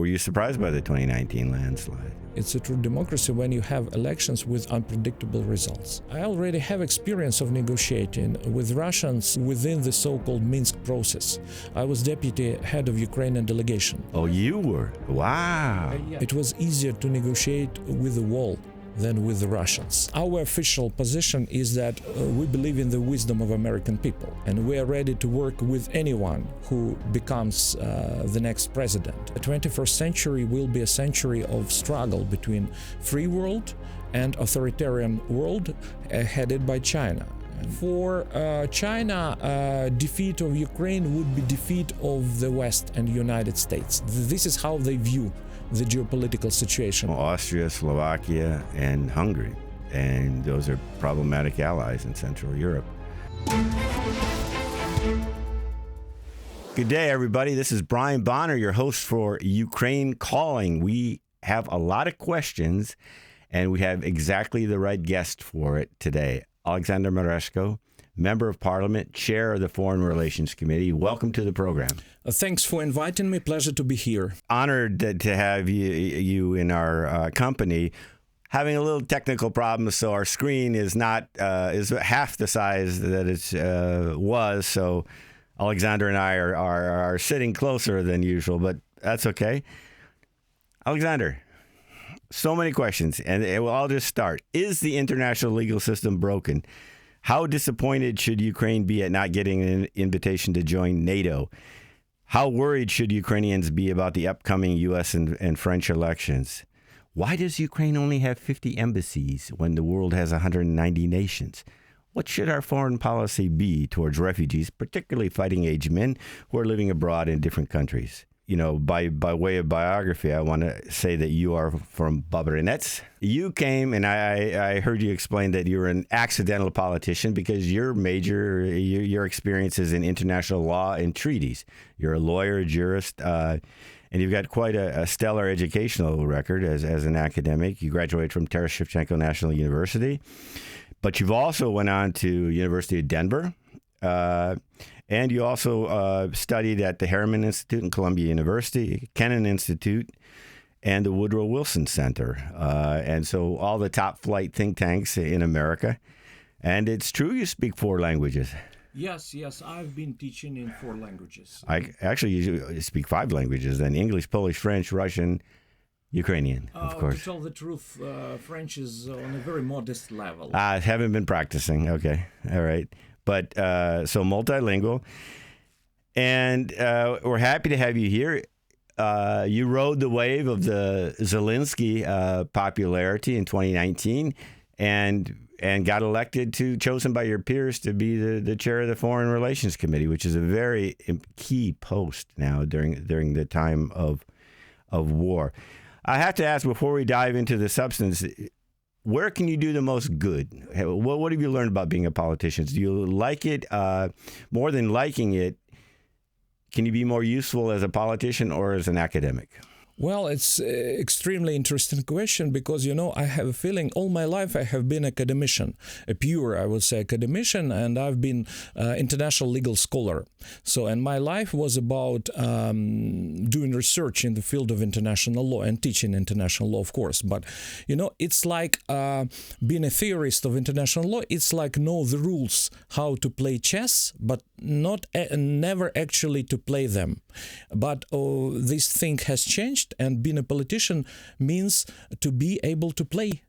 Were you surprised by the 2019 landslide? It's a true democracy when you have elections with unpredictable results. I already have experience of negotiating with Russians within the so-called Minsk process. I was deputy head of Ukrainian delegation. Oh, you were? Wow. It was easier to negotiate with the wall than with the Russians. Our official position is that we believe in the wisdom of American people, and we are ready to work with anyone who becomes the next president. The 21st century will be a century of struggle between free world and authoritarian world headed by China. For China, defeat of Ukraine would be defeat of the West and United States. This is how they view the geopolitical situation. Austria, Slovakia, and Hungary. And those are problematic allies in Central Europe. Good day, everybody. This is Brian Bonner, your host for Ukraine Calling. We have a lot of questions, and we have exactly the right guest for it today. Oleksandr Merezhko, Member of Parliament, Chair of the Foreign Relations Committee. Welcome to the program. Thanks for inviting me. Pleasure to be here. Honored to have you in our company. Having a little technical problem, so our screen is not is half the size that it was. So Oleksandr and I are sitting closer than usual, but that's okay. Oleksandr, so many questions, and I'll just start. Is the international legal system broken? How disappointed should Ukraine be at not getting an invitation to join NATO? How worried should Ukrainians be about the upcoming U.S. and French elections? Why does Ukraine only have 50 embassies when the world has 190 nations? What should our foreign policy be towards refugees, particularly fighting-age men who are living abroad in different countries? You know, by way of biography, I want to say that you are from Babrinets. You came, and I heard you explain that you're an accidental politician because your experience is in international law and treaties. You're a lawyer, a jurist, and you've got quite a stellar educational record as an academic. You graduated from Taras Shevchenko National University, but you've also went on to University of Denver. And you also studied at the Harriman Institute and Columbia University, Kennan Institute, and the Woodrow Wilson Center. And so all the top flight think tanks in America. And it's true you speak 4 languages. Yes, I've been teaching in 4 languages. You speak 5 languages then: English, Polish, French, Russian, Ukrainian, of course. To tell the truth, French is on a very modest level. I haven't been practicing. Okay, all right. But so multilingual, and we're happy to have you here. You rode the wave of the Zelensky popularity in 2019, and got chosen by your peers to be the chair of the Foreign Relations Committee, which is a very key post now during the time of war. I have to ask before we dive into the substance. Where can you do the most good? What have you learned about being a politician? Do you like it? More than liking it, can you be more useful as a politician or as an academic? Well, it's an extremely interesting question because, I have a feeling all my life I have been academician, a pure, I would say, academician, and I've been international legal scholar. So, and my life was about doing research in the field of international law and teaching international law, of course. But, it's like being a theorist of international law. It's like know the rules, how to play chess, but never actually to play them. But this thing has changed. And being a politician means to be able to play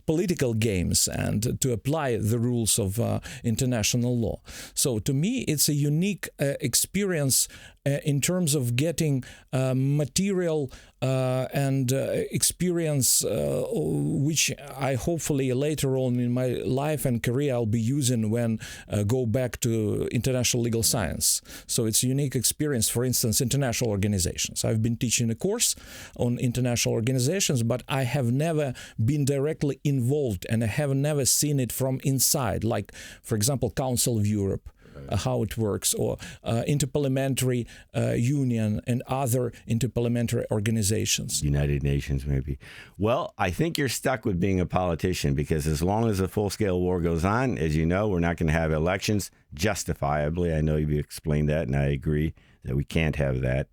political games and to apply the rules of international law. So to me, it's a unique experience in terms of getting material and experience which I hopefully later on in my life and career I'll be using when go back to international legal science. So it's a unique experience, for instance, international organizations. I've been teaching a course on international organizations, but I have never been directly involved and I have never seen it from inside, like, for example, Council of Europe. How it works, or Interparliamentary Union and other interparliamentary organizations. United Nations, maybe. Well, I think you're stuck with being a politician because as long as the full-scale war goes on, as you know, we're not going to have elections justifiably. I know you've explained that, and I agree that we can't have that.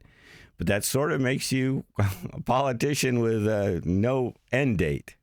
but that sort of makes you a politician with no end date.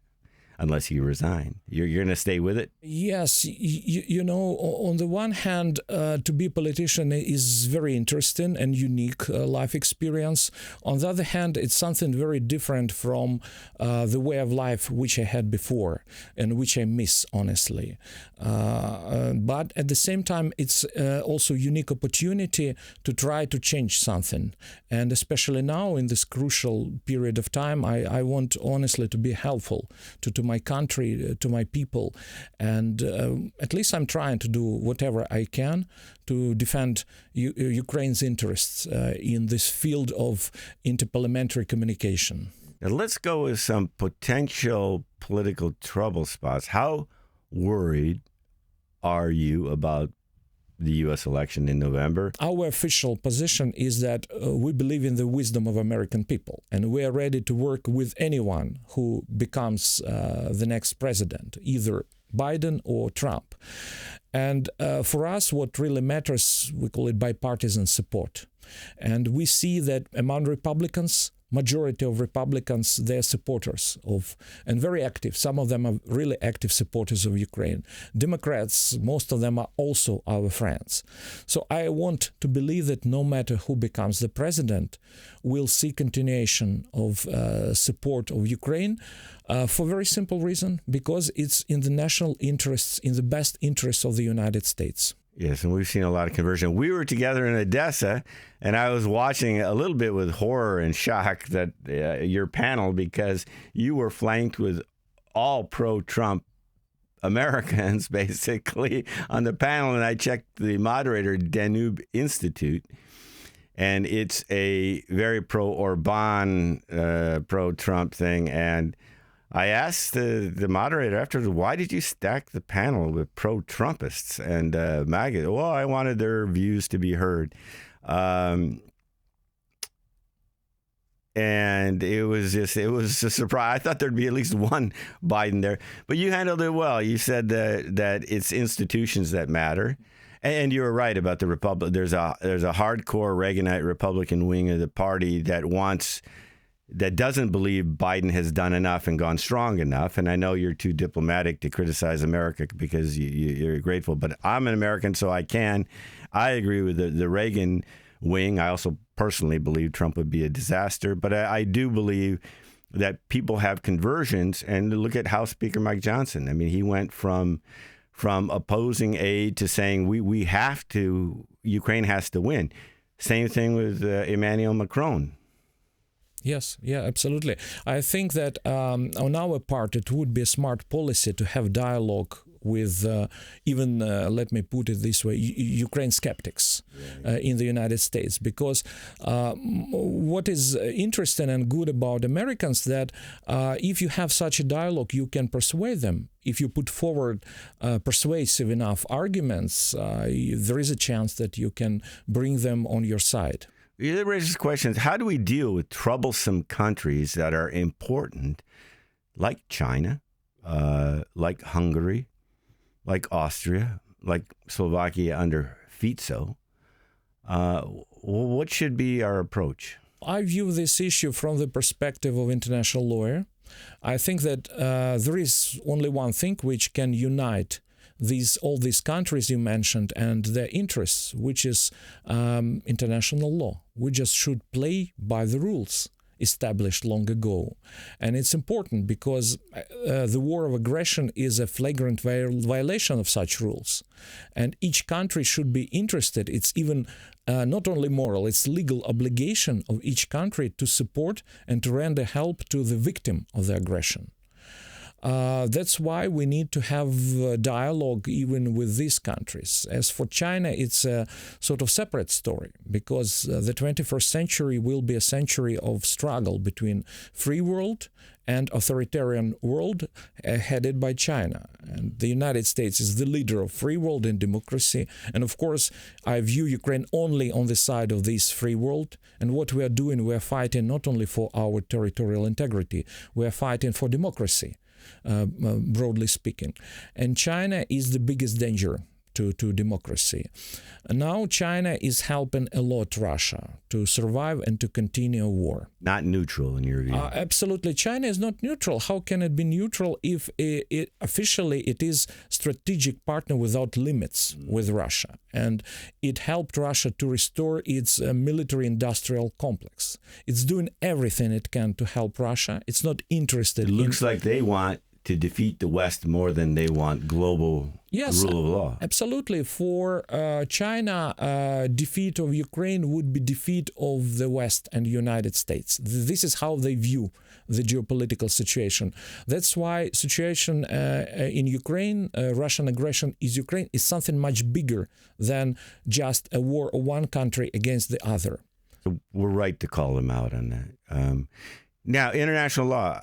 Unless you resign. You're going to stay with it? Yes. You know, on the one hand, to be a politician is very interesting and unique life experience. On the other hand, it's something very different from the way of life which I had before and which I miss, honestly. But at the same time, it's also a unique opportunity to try to change something. And especially now in this crucial period of time, I want honestly to be helpful to my country, to my people, and at least I'm trying to do whatever I can to defend Ukraine's interests in this field of interparliamentary communication. Now let's go with some potential political trouble spots. How worried are you about the U.S. election in November? Our official position is that we believe in the wisdom of American people, and we are ready to work with anyone who becomes the next president, either Biden or Trump. And for us, what really matters, we call it bipartisan support. And we see that among Republicans, majority of Republicans, they're supporters of, and very active. Some of them are really active supporters of Ukraine. Democrats, most of them are also our friends. So I want to believe that no matter who becomes the president, we'll see continuation of support of Ukraine for a very simple reason, because it's in the national interests, in the best interests of the United States. Yes, and we've seen a lot of conversion. We were together in Odessa, and I was watching a little bit with horror and shock that your panel, because you were flanked with all pro-Trump Americans, basically, on the panel. And I checked the moderator, Danube Institute, and it's a very pro-Orban, pro-Trump thing. And I asked the moderator afterwards, why did you stack the panel with pro-Trumpists and MAGA? Well, I wanted their views to be heard. And it was a surprise. I thought there'd be at least one Biden there. But you handled it well. You said that it's institutions that matter. And you were right about the Republic. There's a hardcore Reaganite Republican wing of the party that doesn't believe Biden has done enough and gone strong enough. And I know you're too diplomatic to criticize America because you're grateful, but I'm an American, so I agree with the Reagan wing. I also personally believe Trump would be a disaster, but I do believe that people have conversions. And look at House Speaker Mike Johnson. I mean, he went from opposing aid to saying Ukraine has to win. Same thing with Emmanuel Macron. Yes, yeah, absolutely. I think that on our part, it would be a smart policy to have dialogue with even, let me put it this way, Ukraine skeptics in the United States. Because what is interesting and good about Americans that if you have such a dialogue, you can persuade them. If you put forward persuasive enough arguments, there is a chance that you can bring them on your side. It raises questions. How do we deal with troublesome countries that are important, like China, like Hungary, like Austria, like Slovakia under Fico? What should be our approach? I view this issue from the perspective of international lawyer. I think that there is only one thing which can unite all these countries you mentioned and their interests, which is international law. We just should play by the rules established long ago. And it's important because the war of aggression is a flagrant violation of such rules. And each country should be interested. It's even not only moral, it's legal obligation of each country to support and to render help to the victim of the aggression. That's why we need to have dialogue even with these countries. As for China, it's a sort of separate story because the 21st century will be a century of struggle between free world and authoritarian world headed by China. And the United States is the leader of free world and democracy. And of course, I view Ukraine only on the side of this free world. And what we are doing, we are fighting not only for our territorial integrity, we are fighting for democracy. Broadly speaking. And China is the biggest danger to democracy. Now China is helping a lot Russia to survive and to continue war. Not neutral in your view. Absolutely. China is not neutral. How can it be neutral if officially it is strategic partner without limits with Russia? And it helped Russia to restore its military-industrial complex. It's doing everything it can to help Russia. It's not interested in... It looks like they want to defeat the West more than they want global rule of law. Absolutely. For China, defeat of Ukraine would be defeat of the West and United States. This is how they view the geopolitical situation. That's why situation in Ukraine, Russian aggression in Ukraine, is something much bigger than just a war of one country against the other. So we're right to call them out on that. Now, international law.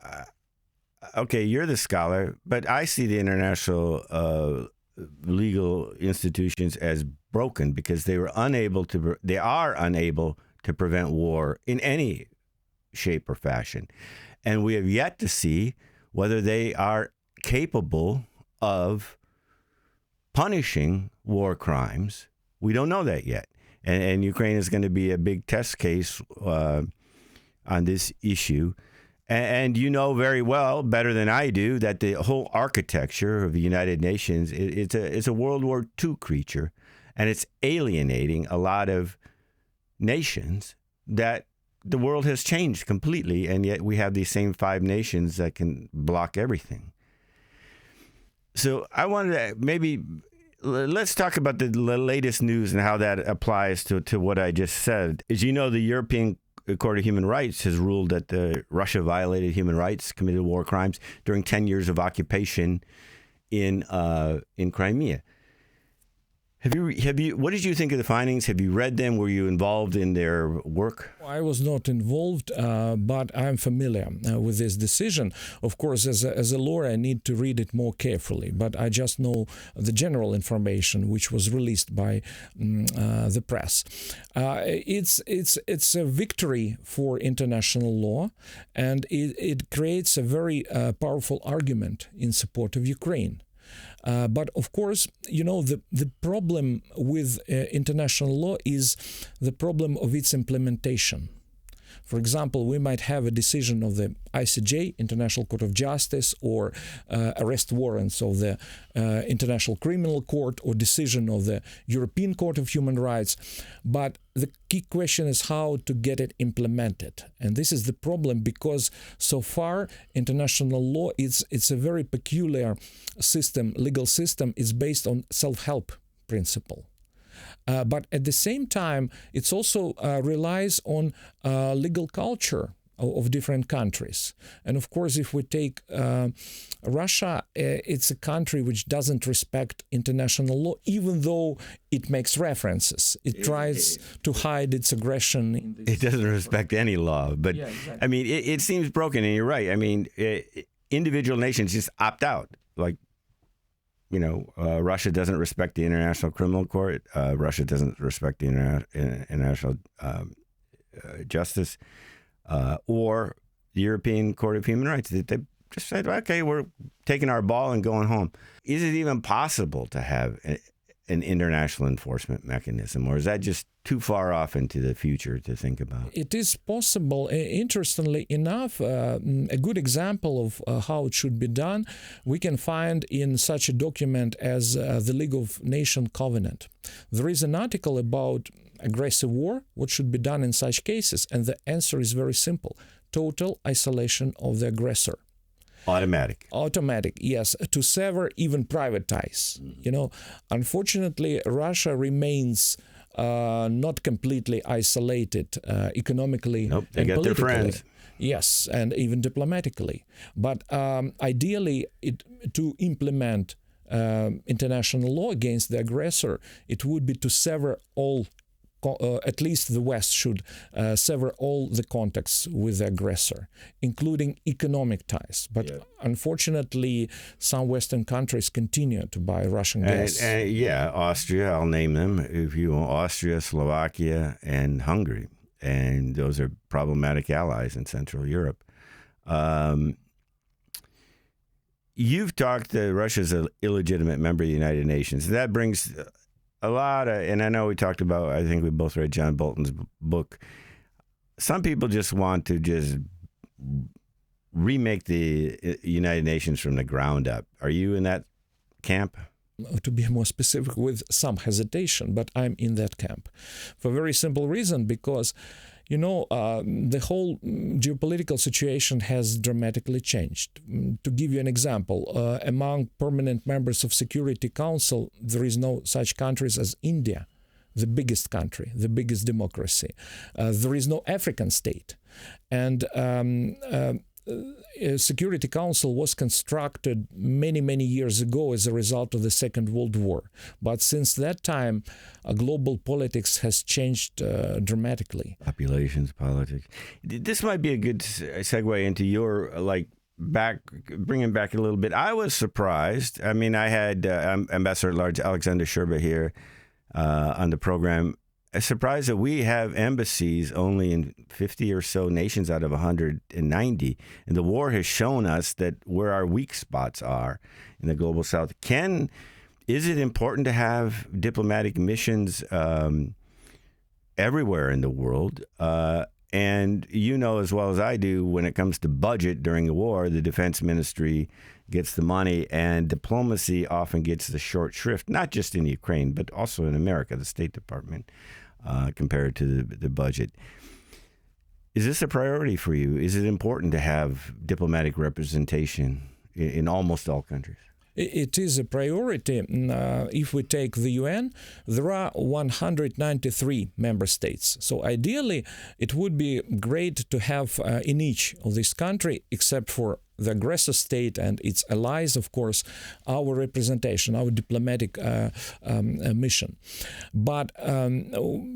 Okay, you're the scholar, but I see the international legal institutions as broken because they are unable to prevent war in any shape or fashion. And we have yet to see whether they are capable of punishing war crimes. We don't know that yet. And Ukraine is going to be a big test case on this issue. And you know very well, better than I do, that the whole architecture of the United Nations it's a World War II creature, and it's alienating a lot of nations that the world has changed completely, and yet we have these same 5 nations that can block everything. So I wanted to let's talk about the latest news and how that applies to what I just said. As you know, the European Court of Human Rights has ruled that Russia violated human rights, committed war crimes during 10 years of occupation in Crimea. Have you? What did you think of the findings? Have you read them? Were you involved in their work? I was not involved, but I'm familiar with this decision. Of course, as a lawyer, I need to read it more carefully. But I just know the general information which was released by the press. It's a victory for international law, and it creates a very powerful argument in support of Ukraine. But of course, you know, the problem with international law is the problem of its implementation. For example, we might have a decision of the ICJ, International Court of Justice, or arrest warrants of the International Criminal Court, or decision of the European Court of Human Rights. But the key question is how to get it implemented. And this is the problem, because so far international law, it's a very peculiar system, legal system. It's based on self-help principle. But at the same time, it also relies on legal culture of different countries. And of course, if we take Russia, it's a country which doesn't respect international law, even though it makes references. It tries to hide its aggression. It doesn't respect any law. But, yeah, exactly. I mean, it seems broken, and you're right. I mean, individual nations just opt out. Like, you know, Russia doesn't respect the International Criminal Court. Russia doesn't respect the International Justice or the European Court of Human Rights. They just said, okay, we're taking our ball and going home. Is it even possible to have an international enforcement mechanism, or is that just too far off into the future to think about? It is possible. Interestingly enough, a good example of how it should be done, we can find in such a document as the League of Nations Covenant. There is an article about aggressive war, what should be done in such cases, and the answer is very simple: total isolation of the aggressor. Automatic, yes, to sever even private ties. Mm-hmm. You know, unfortunately, Russia remains not completely isolated economically and politically. They get their friends. Yes, and even diplomatically. But ideally, to implement international law against the aggressor, it would be to sever all. At least the West should sever all the contacts with the aggressor, including economic ties. But unfortunately, some Western countries continue to buy Russian gas. Austria, I'll name them if you want. Austria, Slovakia, and Hungary. And those are problematic allies in Central Europe. You've talked that Russia's an illegitimate member of the United Nations. That brings a lot of, and I know we talked about, I think we both read John Bolton's book. Some people just want to just remake the United Nations from the ground up. Are you in that camp? To be more specific, with some hesitation, but I'm in that camp for a very simple reason, because the whole geopolitical situation has dramatically changed. To give you an example, among permanent members of Security Council, there is no such countries as India, the biggest country, the biggest democracy. There is no African state. And Security Council was constructed many, many years ago as a result of the Second World War. But since that time, global politics has changed dramatically. Populations, politics. This might be a good segue into your, bringing back a little bit. I was surprised. I mean, I had Ambassador at Large Oleksandr Merezhko here on the program. Surprised that we have embassies only in 50 or so nations out of 190. And the war has shown us that where our weak spots are in the global south. Is it important to have diplomatic missions everywhere in the world? And you know as well as I do, when it comes to budget during the war, the defense ministry gets the money, and diplomacy often gets the short shrift, not just in Ukraine, but also in America, the State Department, compared to the budget. Is this a priority for you? Is it important to have diplomatic representation in almost all countries? It is a priority. If we take the UN, there are 193 member states. So ideally, it would be great to have in each of these countries, except for the aggressor state and its allies, of course, our representation, our diplomatic mission. But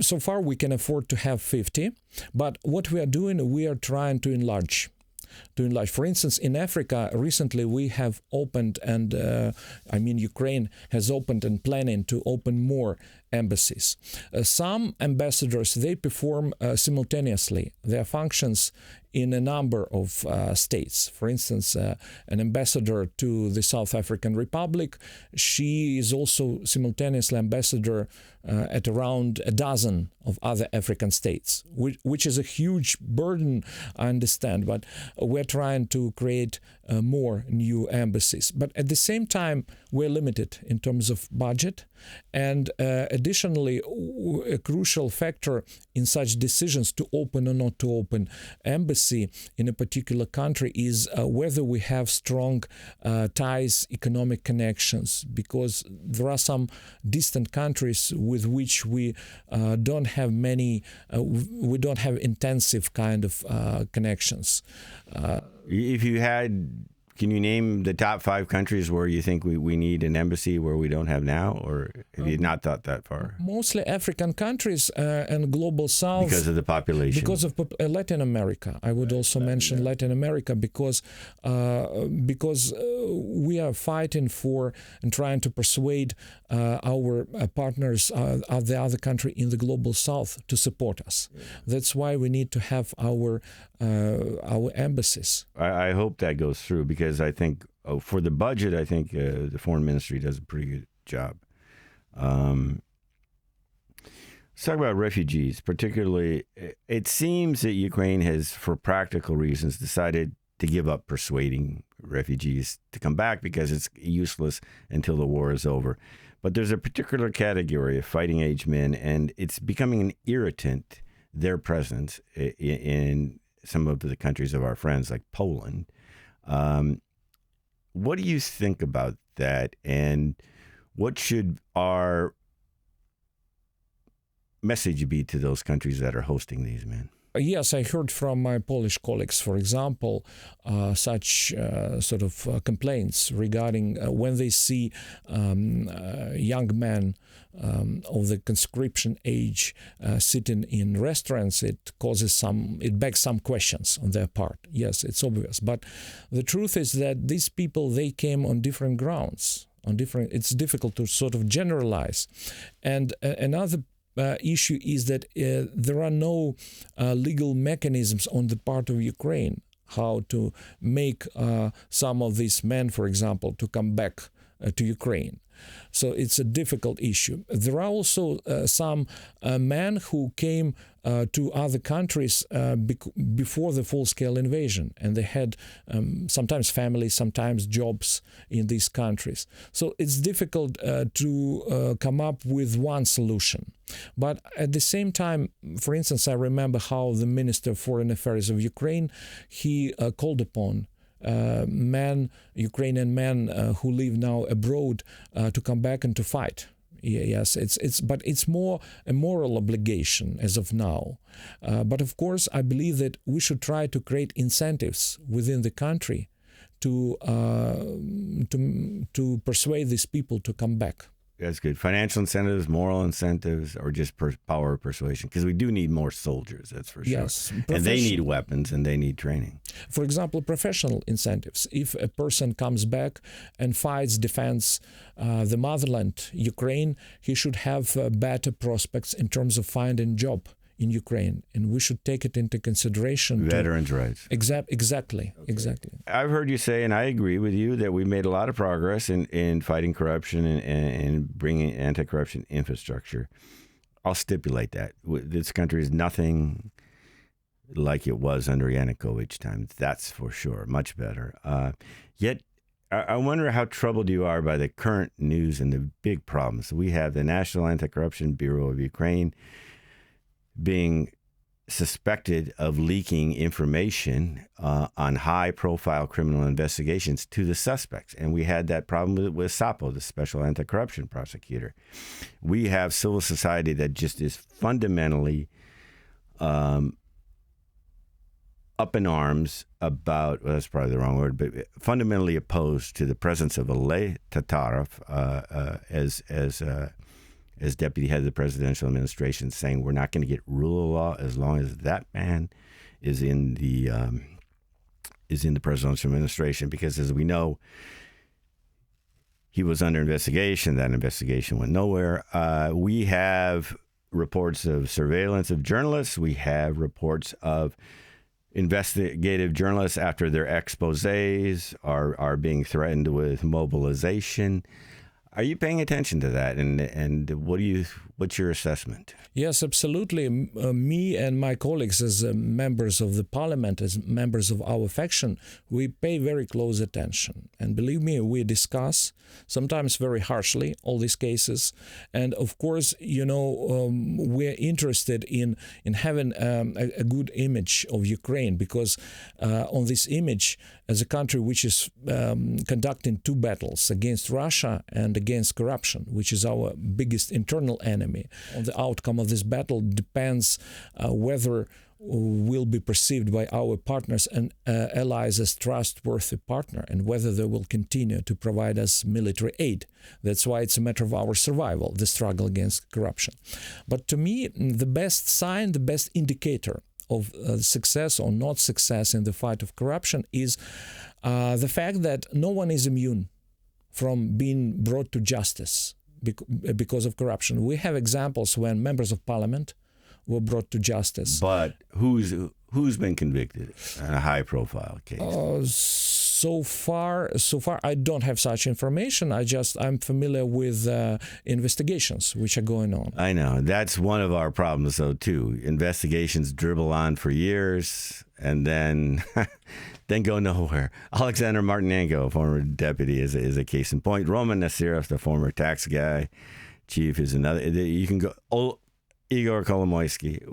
so far we can afford to have 50. But what we are doing, we are trying to enlarge. For instance, in Africa, recently we have opened, and Ukraine has opened and planning to open more embassies. Some ambassadors, they perform simultaneously their functions in a number of states. For instance, an ambassador to the South African Republic, she is also simultaneously ambassador at around a dozen of other African states, which is a huge burden, I understand, but we're trying to create more new embassies. But at the same time, we're limited in terms of budget, and additionally, a crucial factor in such decisions to open or not to open embassy in a particular country is whether we have strong ties, economic connections, because there are some distant countries with which we don't have we don't have intensive kind of connections. If you had, can you name the top 5 countries where you think we need an embassy where we don't have now, or have you not thought that far? Mostly African countries and global south. Because of the population. Because of Latin America. I would also mention Latin America because we are fighting for and trying to persuade our partners of the other country in the global south to support us. That's why we need to have our embassies. I hope that goes through, because I think for the budget, I think the foreign ministry does a pretty good job. Let's talk about refugees. Particularly, it seems that Ukraine has, for practical reasons, decided to give up persuading refugees to come back because it's useless until the war is over. But there's a particular category of fighting-age men, and it's becoming an irritant, their presence in some of the countries of our friends, like Poland. What do you think about that, and what should our message be to those countries that are hosting these men? Yes, I heard from my Polish colleagues, for example, such sort of complaints regarding when they see young men of the conscription age sitting in restaurants. It begs some questions on their part. Yes, it's obvious. But the truth is that these people, they came on different grounds. It's difficult to sort of generalize. And another issue is that there are no legal mechanisms on the part of Ukraine how to make some of these men, for example, to come back to Ukraine. So it's a difficult issue. There are also some men who came to other countries before the full-scale invasion, and they had sometimes families, sometimes jobs in these countries. So it's difficult to come up with one solution. But at the same time, for instance, I remember how the Minister of Foreign Affairs of Ukraine, he called upon Ukrainian men who live now abroad to come back and to fight. Yes, but it's more a moral obligation as of now. But of course, I believe that we should try to create incentives within the country to persuade these people to come back. That's good. Financial incentives, moral incentives, or just power of persuasion? Because we do need more soldiers, that's for sure. Yes. And they need weapons and they need training. For example, professional incentives. If a person comes back and fights, defends the motherland, Ukraine, he should have better prospects in terms of finding a job in Ukraine, and we should take it into consideration. Veterans' rights. Exactly. I've heard you say, and I agree with you, that we made a lot of progress in fighting corruption and bringing anti-corruption infrastructure. I'll stipulate that. This country is nothing like it was under Yanukovych time. That's for sure. Much better. Yet, I wonder how troubled you are by the current news and the big problems. We have the National Anti-Corruption Bureau of Ukraine being suspected of leaking information on high-profile criminal investigations to the suspects. And we had that problem with Sapo, the special anti-corruption prosecutor. We have civil society that just is fundamentally up in arms about, well, that's probably the wrong word, but fundamentally opposed to the presence of Oleksandr Merezhko as deputy head of the presidential administration, saying we're not going to get rule of law as long as that man is in the presidential administration. Because as we know, he was under investigation. That investigation went nowhere. We have reports of surveillance of journalists. We have reports of investigative journalists after their exposés are being threatened with mobilization. Are you paying attention to that, and what's your assessment? Yes, absolutely. Me and my colleagues, as members of the parliament, as members of our faction, we pay very close attention. And believe me, we discuss, sometimes very harshly, all these cases. And of course, we're interested in having a good image of Ukraine, because on this image, as a country which is conducting two battles against Russia and against corruption, which is our biggest internal enemy. On the outcome of this battle depends whether we'll be perceived by our partners and allies as trustworthy partner, and whether they will continue to provide us military aid. That's why it's a matter of our survival, the struggle against corruption. But to me, the best sign, the best indicator of success or not success in the fight of corruption is the fact that no one is immune from being brought to justice because of corruption. We have examples when members of parliament were brought to justice. But who's been convicted in a high-profile case? So far, I don't have such information. I'm familiar with investigations which are going on. I know. That's one of our problems, though, too. Investigations dribble on for years and then go nowhere. Oleksandr Merezhko, former deputy, is a case in point. Roman Nasirov, the former tax guy chief, is another. You can go. Igor Kolomoisky.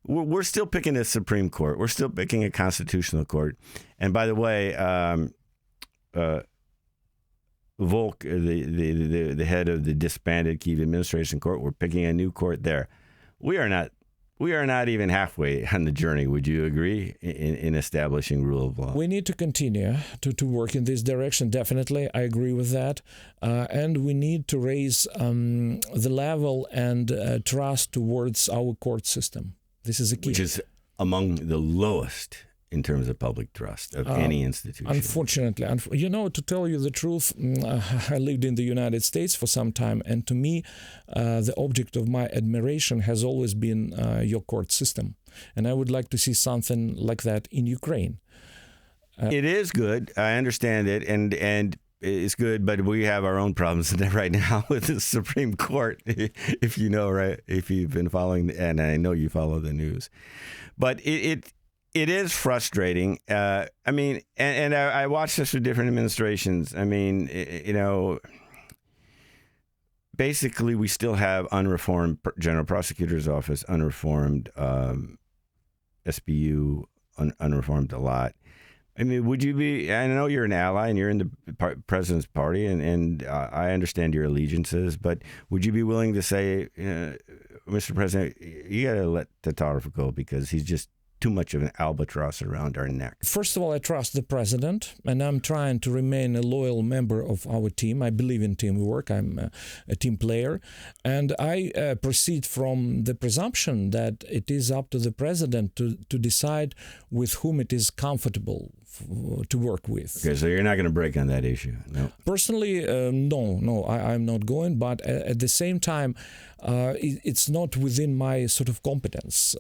We're still picking a Supreme Court. We're still picking a constitutional court. And by the way, Volk, the head of the disbanded Kyiv Administration Court, we're picking a new court there. We are not even halfway on the journey. Would you agree in establishing rule of law? We need to continue to work in this direction. Definitely, I agree with that. And we need to raise the level and trust towards our court system. This is a key. Which is among the lowest in terms of public trust of any institution. Unfortunately, to tell you the truth, I lived in the United States for some time, and to me, the object of my admiration has always been your court system, and I would like to see something like that in Ukraine. It is good. I understand it, and it's good, but we have our own problems right now with the Supreme Court, if you know, right? If you've been following, and I know you follow the news. But it is frustrating. I mean, and I watched this with different administrations. I mean, basically we still have unreformed General Prosecutor's Office, unreformed SBU, unreformed a lot. I mean, would you be, I know you're an ally and you're in the president's party and I understand your allegiances, but would you be willing to say, Mr. President, you got to let Tatarov go because he's just too much of an albatross around our neck? First of all, I trust the president, and I'm trying to remain a loyal member of our team. I believe in teamwork. I'm a team player. And I proceed from the presumption that it is up to the president to decide with whom it is comfortable to work with. Okay, so you're not going to break on that issue? No. Personally, no, I'm not going. But at the same time, it's not within my sort of competence.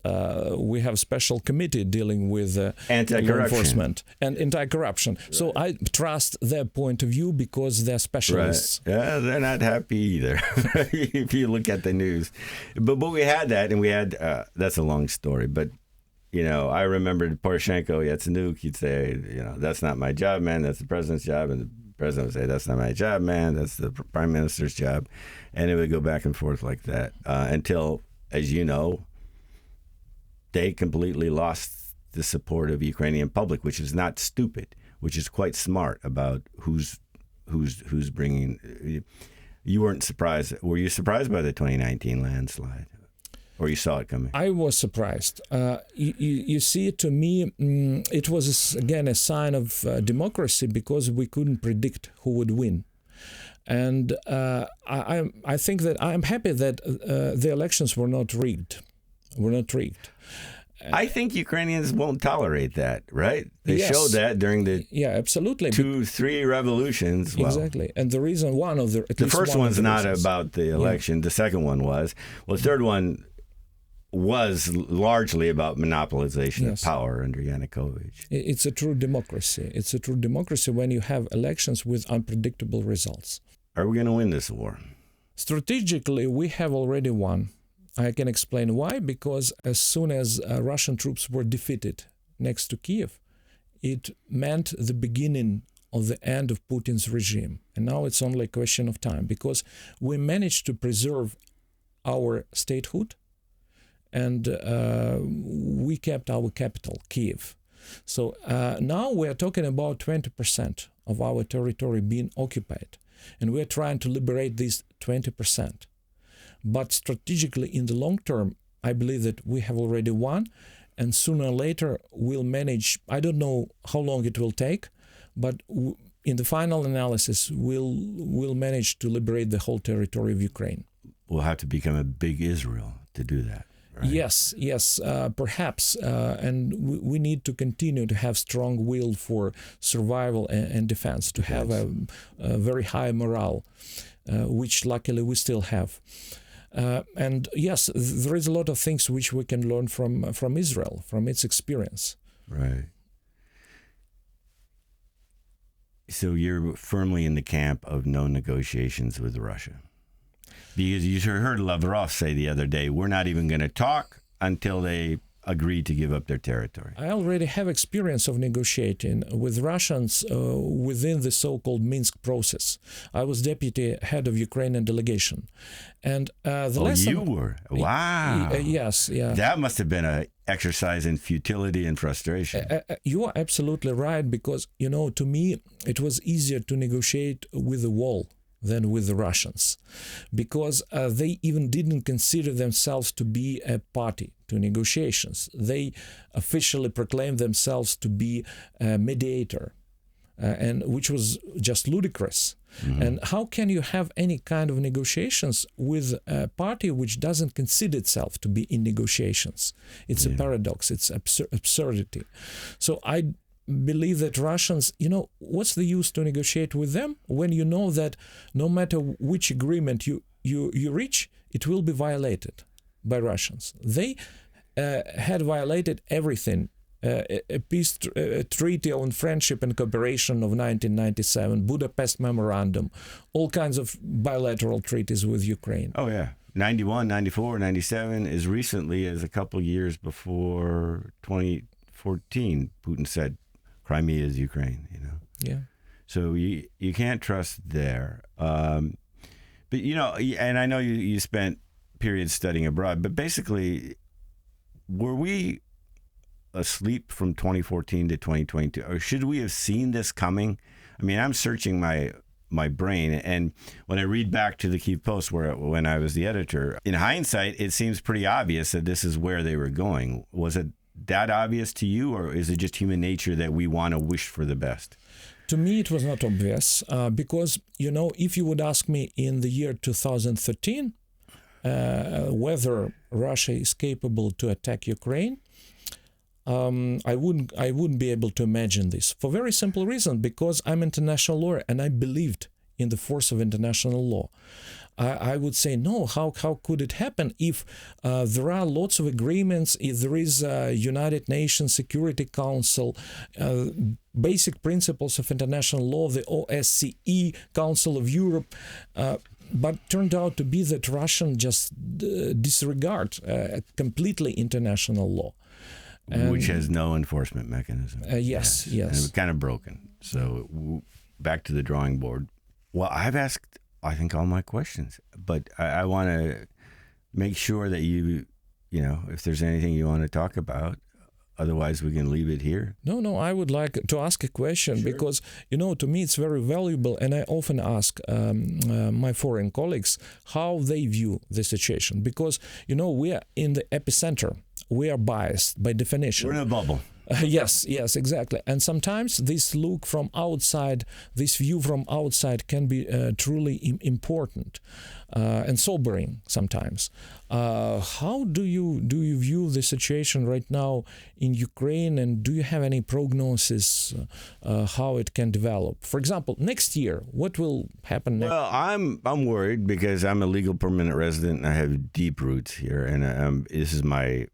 We have special committee dealing with law enforcement and anti-corruption. Right. So I trust their point of view because they're specialists. Right. Yeah, they're not happy either. If you look at the news, but we had that, and we had that's a long story, but. I remembered Poroshenko, Yatsenuk, he'd say, that's not my job, man. That's the president's job. And the president would say, that's not my job, man. That's the prime minister's job. And it would go back and forth like that until, as you know, they completely lost the support of the Ukrainian public, which is not stupid, which is quite smart about who's bringing. You weren't surprised. Were you surprised by the 2019 landslide? Or you saw it coming? I was surprised. You see, to me, it was, again, a sign of democracy because we couldn't predict who would win. And I think that I'm happy that the elections were not rigged. I think Ukrainians won't tolerate that, right? They showed that during the absolutely 2-3 revolutions. Well, exactly. And the reason the first one's not about the election. Yeah. The second one was. Well, the third one was largely about monopolization of power under Yanukovych. It's a true democracy. It's a true democracy when you have elections with unpredictable results. Are we going to win this war? Strategically, we have already won. I can explain why. Because as soon as Russian troops were defeated next to Kiev, it meant the beginning of the end of Putin's regime. And now it's only a question of time because we managed to preserve our statehood. And we kept our capital, Kiev. So now we're talking about 20% of our territory being occupied. And we're trying to liberate this 20%. But strategically, in the long term, I believe that we have already won. And sooner or later, we'll manage, I don't know how long it will take, but in the final analysis, we'll manage to liberate the whole territory of Ukraine. We'll have to become a big Israel to do that. Right. Yes, perhaps. And we need to continue to have strong will for survival and defense, to have a very high morale, which luckily we still have. And yes, there is a lot of things which we can learn from Israel, from its experience. Right. So you're firmly in the camp of no negotiations with Russia. Because you heard Lavrov say the other day, we're not even going to talk until they agree to give up their territory. I already have experience of negotiating with Russians within the so-called Minsk process. I was deputy head of Ukrainian delegation. And lesson... you were? Wow. Yes, yeah. That must have been an exercise in futility and frustration. You are absolutely right, because, to me, it was easier to negotiate with the wall than with the Russians, because they even didn't consider themselves to be a party to negotiations. They officially proclaimed themselves to be a mediator. and which was just ludicrous. And how can you have any kind of negotiations with a party which doesn't consider itself to be in negotiations? It's a paradox. It's absurdity. So I believe that Russians, what's the use to negotiate with them when you know that no matter which agreement you reach, it will be violated by Russians. They had violated everything. A peace treaty on friendship and cooperation of 1997, Budapest Memorandum, all kinds of bilateral treaties with Ukraine. Oh, yeah. 91, 94, 97, as recently as a couple years before 2014, Putin said, Crimea is Ukraine, Yeah. So you can't trust there. But, and I know you spent periods studying abroad, but basically, were we asleep from 2014 to 2022, or should we have seen this coming? I mean, I'm searching my brain, and when I read back to the Kyiv Post when I was the editor, in hindsight, it seems pretty obvious that this is where they were going. Was it that obvious to you, or is it just human nature that we want to wish for the best? To me, it was not obvious because, if you would ask me in the year 2013 whether Russia is capable to attack Ukraine, I wouldn't be able to imagine this for a very simple reason, because I'm an international lawyer and I believed in the force of international law. I would say, no, how could it happen if there are lots of agreements, if there is a United Nations Security Council, basic principles of international law, the OSCE, Council of Europe, but turned out to be that Russians just disregard completely international law. Which has no enforcement mechanism. Yes. And it's kind of broken. So back to the drawing board. Well, I've asked, I think, all my questions, but I want to make sure that if there's anything you want to talk about, otherwise we can leave it here. No, I would like to ask a question because, to me it's very valuable, and I often ask my foreign colleagues how they view the situation, because, we are in the epicenter. We are biased by definition. We're in a bubble. Yes, exactly. And sometimes this look from outside, this view from outside can be truly important and sobering sometimes. How do you view the situation right now in Ukraine, and do you have any prognosis how it can develop? For example, next year, what will happen next? Well, I'm worried because I'm a legal permanent resident and I have deep roots here, and this is my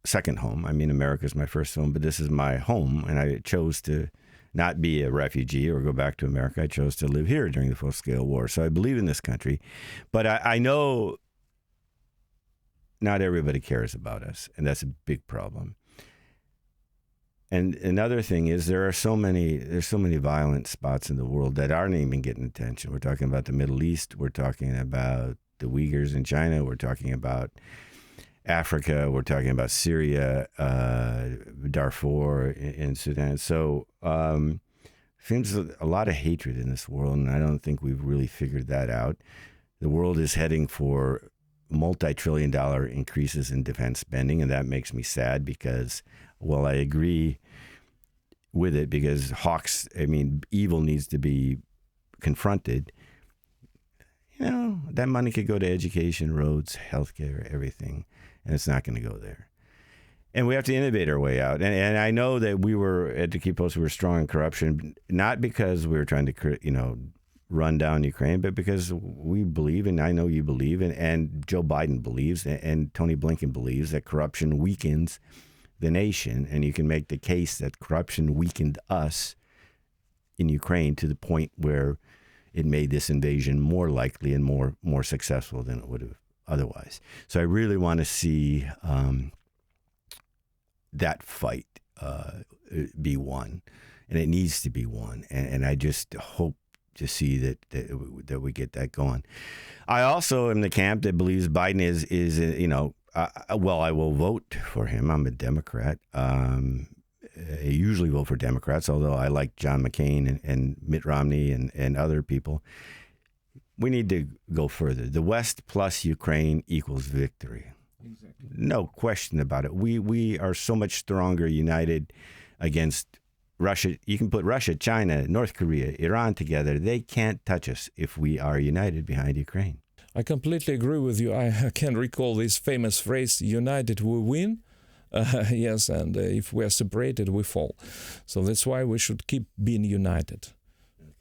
second home. I mean, America is my first home, but this is my home, and I chose to not be a refugee or go back to America. I chose to live here during the full-scale war. So I believe in this country, but I know not everybody cares about us, and that's a big problem. And another thing is there's so many violent spots in the world that aren't even getting attention. We're talking about the Middle East. We're talking about the Uyghurs in China. We're talking about Africa, we're talking about Syria, Darfur in Sudan. So seems a lot of hatred in this world, and I don't think we've really figured that out. The world is heading for multi-trillion-dollar increases in defense spending, and that makes me sad because, well, I agree with it because evil needs to be confronted. That money could go to education, roads, healthcare, everything. And it's not going to go there. And we have to innovate our way out. And I know that we were, at the Kyiv Post, we were strong in corruption, not because we were trying to, run down Ukraine, but because we believe, and I know you believe, and Joe Biden believes, and Tony Blinken believes that corruption weakens the nation. And you can make the case that corruption weakened us in Ukraine to the point where it made this invasion more likely and more successful than it would have otherwise. So I really want to see that fight be won, and it needs to be won. And I just hope to see that we get that going. I also am the camp that believes Biden is I will vote for him. I'm a Democrat. I usually vote for Democrats, although I like John McCain and Mitt Romney and other people. We need to go further. The West plus Ukraine equals victory. Exactly. No question about it. We are so much stronger united against Russia, you can put Russia, China, North Korea, Iran together. They can't touch us if we are united behind Ukraine. I completely agree with you. I can recall this famous phrase, united we win. Yes, and if we are separated, we fall. So that's why we should keep being united.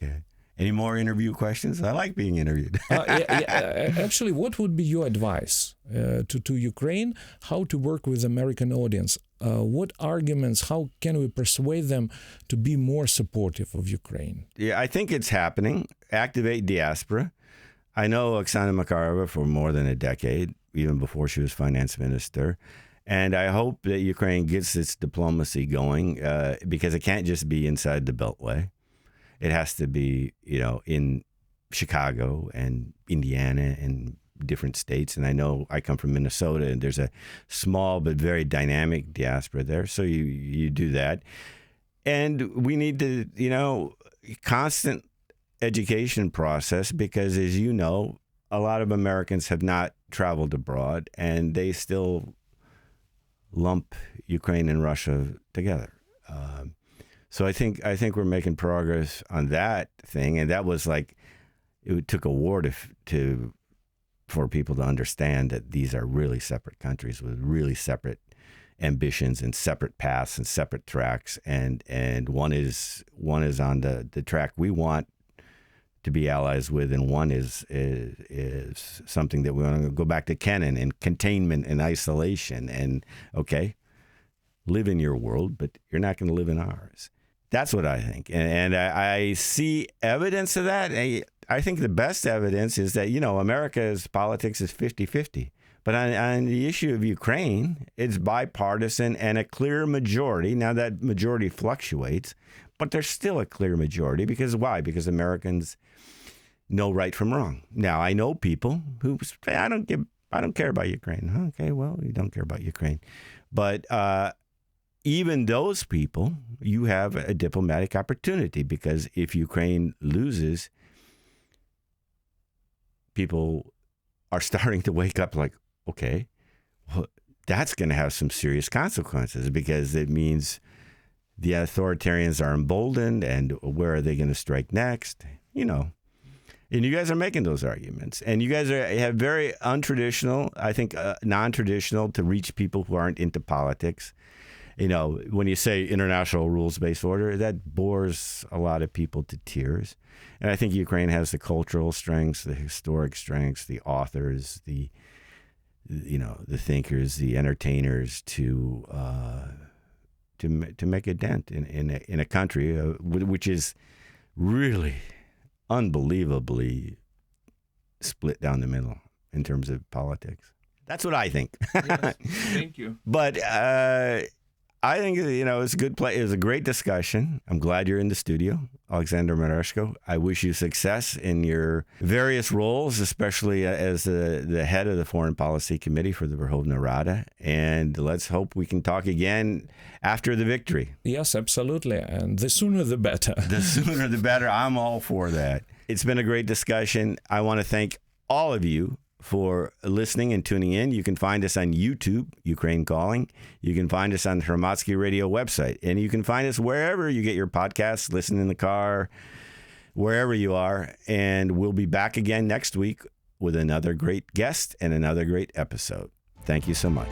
Okay. Any more interview questions? I like being interviewed. Actually, what would be your advice to Ukraine? How to work with American audience? What arguments, how can we persuade them to be more supportive of Ukraine? Yeah, I think it's happening. Activate diaspora. I know Oksana Makarova for more than a decade, even before she was finance minister. And I hope that Ukraine gets its diplomacy going because it can't just be inside the Beltway. It has to be, in Chicago and Indiana and different states. And I know I come from Minnesota, and there's a small but very dynamic diaspora there. So you do that. And we need to, constant education process because, as you know, a lot of Americans have not traveled abroad, and they still lump Ukraine and Russia together. So I think we're making progress on that thing, and that was like it took a war for people to understand that these are really separate countries with really separate ambitions and separate paths and separate tracks, and one is on the track we want to be allies with, and one is something that we want to go back to Kennan and containment and isolation, and okay, live in your world, but you're not going to live in ours. That's what I think. And I see evidence of that. I think the best evidence is that, America's politics is 50-50. But on the issue of Ukraine, it's bipartisan and a clear majority. Now that majority fluctuates, but there's still a clear majority. Because why? Because Americans know right from wrong. Now, I know people who say, I don't care about Ukraine. Okay, well, you don't care about Ukraine. But even those people, you have a diplomatic opportunity, because if Ukraine loses, people are starting to wake up like, okay, well, that's going to have some serious consequences, because it means the authoritarians are emboldened, and where are they going to strike next? And you guys are making those arguments, and you guys have very untraditional, I think, non-traditional to reach people who aren't into politics. When you say international rules-based order, that bores a lot of people to tears. And I think Ukraine has the cultural strengths, the historic strengths, the authors, the thinkers, the entertainers to make a dent in a country which is really unbelievably split down the middle in terms of politics. That's what I think. Yes, thank you. But I think, it's a good play. It was a great discussion. I'm glad you're in the studio, Oleksandr Merezhko. I wish you success in your various roles, especially as the head of the Foreign Policy Committee for the Verkhovna Rada. And let's hope we can talk again after the victory. Yes, absolutely. And the sooner the better. The sooner the better. I'm all for that. It's been a great discussion. I want to thank all of you for listening and tuning in. You can find us on YouTube, Ukraine Calling. You can find us on the Hromadske radio website. And you can find us wherever you get your podcasts, listen in the car, wherever you are. And we'll be back again next week with another great guest and another great episode. Thank you so much.